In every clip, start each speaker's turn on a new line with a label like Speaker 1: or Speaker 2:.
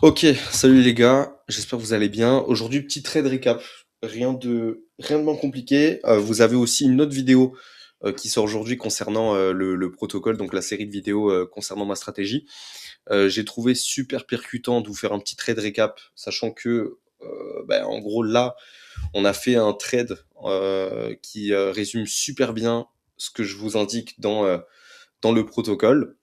Speaker 1: Ok, salut les gars, j'espère que vous allez bien. Aujourd'hui, petit trade récap, rien de moins compliqué. Vous avez aussi une autre vidéo qui sort aujourd'hui concernant le protocole, donc la série de vidéos concernant ma stratégie. J'ai trouvé super percutant de vous faire un petit trade récap, sachant que, en gros, là, on a fait un trade qui résume super bien ce que je vous indique dans le protocole,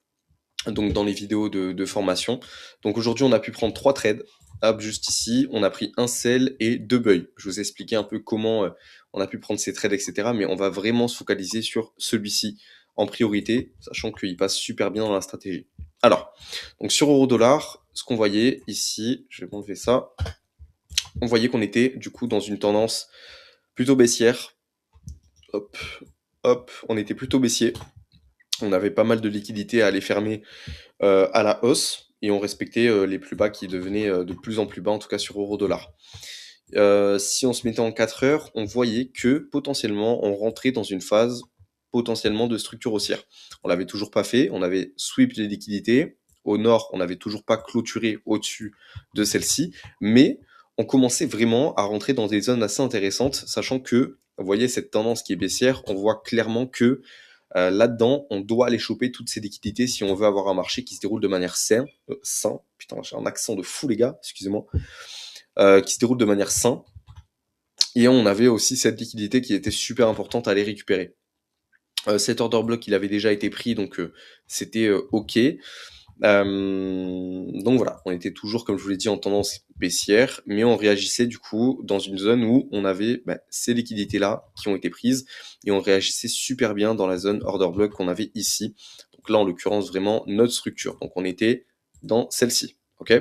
Speaker 1: donc dans les vidéos de formation. Donc aujourd'hui, on a pu prendre 3 trades. Hop, juste ici, on a pris un sell et 2 buys. Je vous ai expliqué un peu comment on a pu prendre ces trades, etc. Mais on va vraiment se focaliser sur celui-ci en priorité, sachant qu'il passe super bien dans la stratégie. Alors, donc sur euro-dollar, ce qu'on voyait ici, je vais m'enlever ça, on voyait qu'on était du coup dans une tendance plutôt baissière. Hop, hop, on était plutôt baissier. On avait pas mal de liquidités à aller fermer à la hausse et on respectait les plus bas qui devenaient de plus en plus bas, en tout cas sur euro-dollar. Si on se mettait en 4 heures, on voyait que potentiellement on rentrait dans une phase potentiellement de structure haussière. On l'avait toujours pas fait, on avait sweep les liquidités. Au nord, on n'avait toujours pas clôturé au-dessus de celle-ci, mais on commençait vraiment à rentrer dans des zones assez intéressantes, sachant que, vous voyez, cette tendance qui est baissière, on voit clairement que là-dedans, on doit aller choper toutes ces liquidités si on veut avoir un marché qui se déroule de manière sain. Putain, j'ai un accent de fou, les gars, excusez-moi. Qui se déroule de manière sain. Et on avait aussi cette liquidité qui était super importante à aller récupérer. Cet order block, il avait déjà été pris, donc c'était OK. Donc voilà, on était toujours, comme je vous l'ai dit, en tendance baissière, mais on réagissait du coup dans une zone où on avait ces liquidités-là qui ont été prises, et on réagissait super bien dans la zone order block qu'on avait ici. Donc là, en l'occurrence, vraiment notre structure. Donc on était dans celle-ci, ok.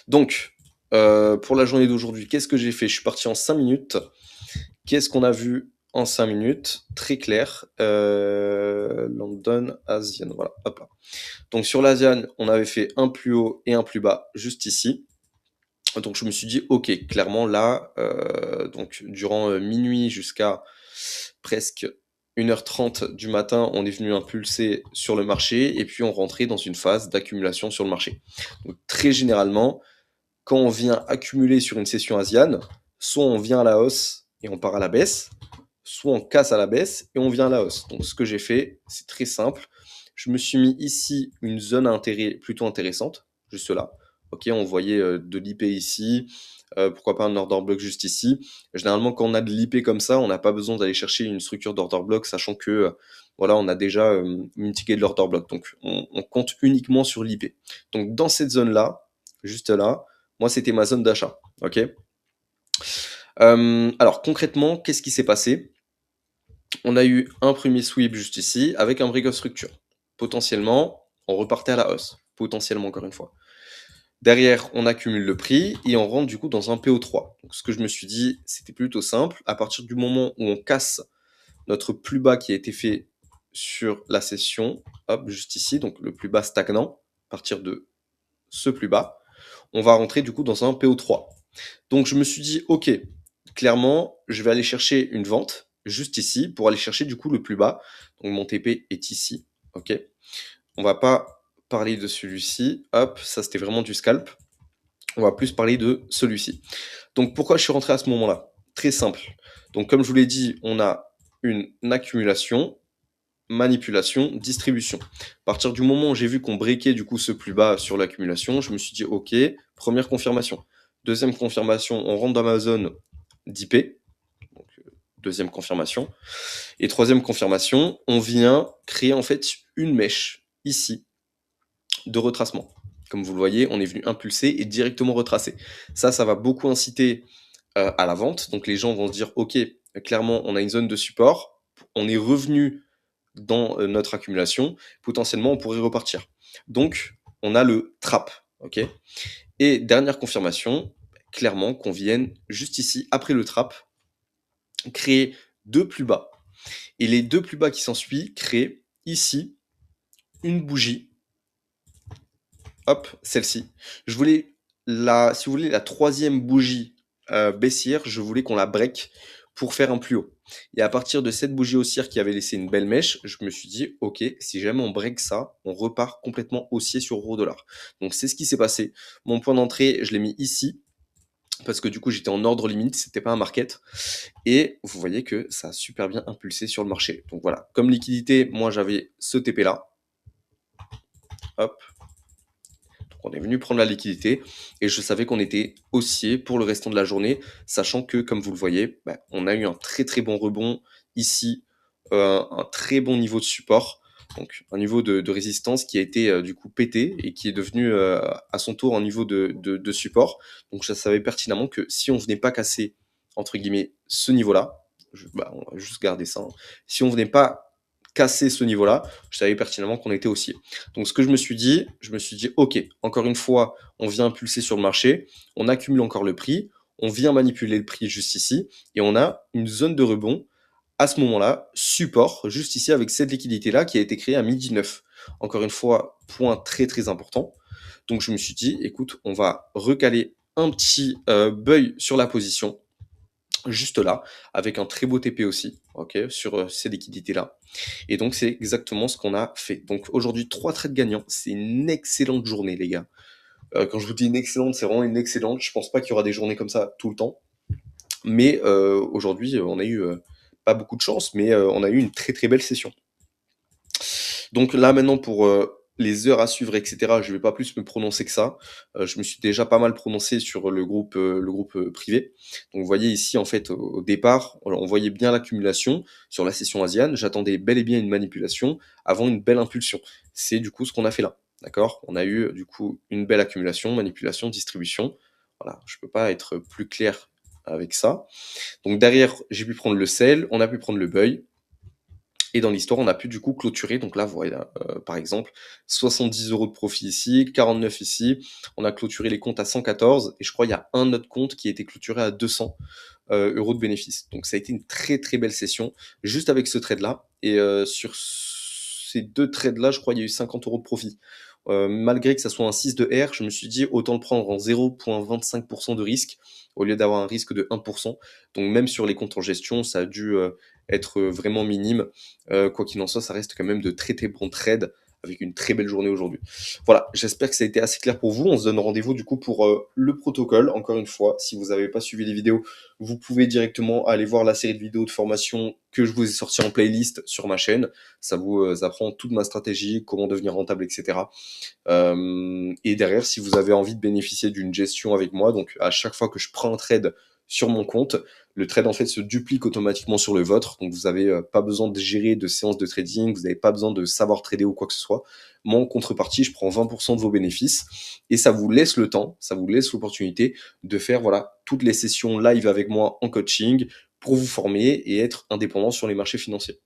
Speaker 1: Donc, pour la journée d'aujourd'hui, qu'est-ce que j'ai fait? Je suis parti en 5 minutes. Qu'est-ce qu'on a vu en 5 minutes? Très clair. London, Asian, voilà, hop là. Donc sur l'Asian, on avait fait un plus haut et un plus bas juste ici. Donc je me suis dit, ok, clairement là, donc durant minuit jusqu'à presque 1h30 du matin, on est venu impulser sur le marché et puis on rentrait dans une phase d'accumulation sur le marché. Donc très généralement, quand on vient accumuler sur une session asiane, soit on vient à la hausse et on part à la baisse, soit on casse à la baisse et on vient à la hausse. Donc ce que j'ai fait, c'est très simple. Je me suis mis ici une zone à intérêt plutôt intéressante, juste là. Ok, on voyait de l'IP ici, pourquoi pas un order block juste ici. Généralement, quand on a de l'IP comme ça, on n'a pas besoin d'aller chercher une structure d'order block, sachant que voilà, on a déjà mitigué de l'order block. Donc on compte uniquement sur l'IP. Donc dans cette zone-là, juste là, moi c'était ma zone d'achat. Ok. Alors concrètement, qu'est-ce qui s'est passé? On a eu un premier sweep juste ici avec un break of structure. Potentiellement, on repartait à la hausse. Potentiellement, encore une fois. Derrière, on accumule le prix et on rentre du coup dans un PO3. Donc, ce que je me suis dit, c'était plutôt simple. À partir du moment où on casse notre plus bas qui a été fait sur la session, hop, juste ici, donc le plus bas stagnant, à partir de ce plus bas, on va rentrer du coup dans un PO3. Donc, je me suis dit, ok, clairement, je vais aller chercher une vente juste ici pour aller chercher du coup le plus bas. Donc mon TP est ici, ok. On va pas parler de celui-ci, hop, ça c'était vraiment du scalp. On va plus parler de celui-ci. Donc pourquoi je suis rentré à ce moment-là? Très simple. Donc comme je vous l'ai dit, on a une accumulation, manipulation, distribution. À partir du moment où j'ai vu qu'on breakait du coup ce plus bas sur l'accumulation, je me suis dit ok, première confirmation. Deuxième confirmation, on rentre dans ma zone d'IP, donc deuxième confirmation. Et troisième confirmation, on vient créer en fait une mèche ici de retracement. Comme vous le voyez, on est venu impulser et directement retracer. Ça va beaucoup inciter à la vente. Donc les gens vont se dire, ok, clairement, on a une zone de support, on est revenu dans notre accumulation, potentiellement, on pourrait repartir. Donc, on a le trap, ok. Et dernière confirmation, clairement, qu'on vienne juste ici, après le trap, créer deux plus bas. Et les deux plus bas qui s'ensuivent créent ici une bougie. Hop, celle-ci. Je voulais si vous voulez, la troisième bougie baissière, je voulais qu'on la break pour faire un plus haut. Et à partir de cette bougie haussière qui avait laissé une belle mèche, je me suis dit, ok, si jamais on break ça, on repart complètement haussier sur euro-dollar. Donc c'est ce qui s'est passé. Mon point d'entrée, je l'ai mis ici, parce que du coup j'étais en ordre limite, c'était pas un market. Et vous voyez que ça a super bien impulsé sur le marché. Donc voilà, comme liquidité, moi j'avais ce TP là. Hop, on est venu prendre la liquidité et je savais qu'on était haussier pour le restant de la journée, sachant que, comme vous le voyez, bah, on a eu un très très bon rebond ici, un très bon niveau de support, donc un niveau de résistance qui a été du coup pété et qui est devenu à son tour un niveau de support. Donc je savais pertinemment que si on venait pas casser, entre guillemets, ce niveau-là, bah, on va juste garder ça, hein. Si on venait pas casser ce niveau-là, je savais pertinemment qu'on était haussier. Donc ce que je me suis dit, ok, encore une fois, on vient impulser sur le marché, on accumule encore le prix, on vient manipuler le prix juste ici, et on a une zone de rebond à ce moment-là, support, juste ici avec cette liquidité-là qui a été créée à midi 9. Encore une fois, point très très important. Donc je me suis dit, écoute, on va recaler un petit buy sur la position, juste là, avec un très beau TP aussi, ok, sur ces liquidités-là. Et donc, c'est exactement ce qu'on a fait. Donc, aujourd'hui, 3 trades gagnants. C'est une excellente journée, les gars. Quand je vous dis une excellente, c'est vraiment une excellente. Je pense pas qu'il y aura des journées comme ça tout le temps. Mais aujourd'hui, on a eu pas beaucoup de chance, mais on a eu une très très belle session. Donc là, maintenant, pour les heures à suivre, etc., je vais pas plus me prononcer que ça. Je me suis déjà pas mal prononcé sur le groupe privé. Donc vous voyez ici, en fait, au départ, on voyait bien l'accumulation sur la session asiane. J'attendais bel et bien une manipulation avant une belle impulsion. C'est du coup ce qu'on a fait là. D'accord? On a eu du coup une belle accumulation, manipulation, distribution. Voilà, je peux pas être plus clair avec ça. Donc derrière, j'ai pu prendre le sell, on a pu prendre le buy. Et dans l'histoire, on a pu du coup clôturer. Donc là, voilà, par exemple, 70 euros de profit ici, 49 ici. On a clôturé les comptes à 114. Et je crois qu'il y a un autre compte qui a été clôturé à 200 euros de bénéfice. Donc ça a été une très très belle session, juste avec ce trade-là. Et sur ces deux trades-là, je crois qu'il y a eu 50 euros de profit. Malgré que ça soit un 6 de R, je me suis dit autant le prendre en 0,25% de risque au lieu d'avoir un risque de 1%. Donc même sur les comptes en gestion, ça a dû être vraiment minime. Quoi qu'il en soit, ça reste quand même de très très bons trades avec une très belle journée aujourd'hui. Voilà, j'espère que ça a été assez clair pour vous. On se donne rendez-vous du coup pour le protocole. Encore une fois, si vous n'avez pas suivi les vidéos, vous pouvez directement aller voir la série de vidéos de formation que je vous ai sorti en playlist sur ma chaîne. Ça vous apprend toute ma stratégie, comment devenir rentable, etc. Et derrière, si vous avez envie de bénéficier d'une gestion avec moi, donc à chaque fois que je prends un trade sur mon compte, le trade en fait se duplique automatiquement sur le vôtre. Donc vous n'avez pas besoin de gérer de séances de trading, vous n'avez pas besoin de savoir trader ou quoi que ce soit. Moi, en contrepartie, je prends 20% de vos bénéfices et ça vous laisse le temps, ça vous laisse l'opportunité de faire voilà toutes les sessions live avec moi en coaching pour vous former et être indépendant sur les marchés financiers.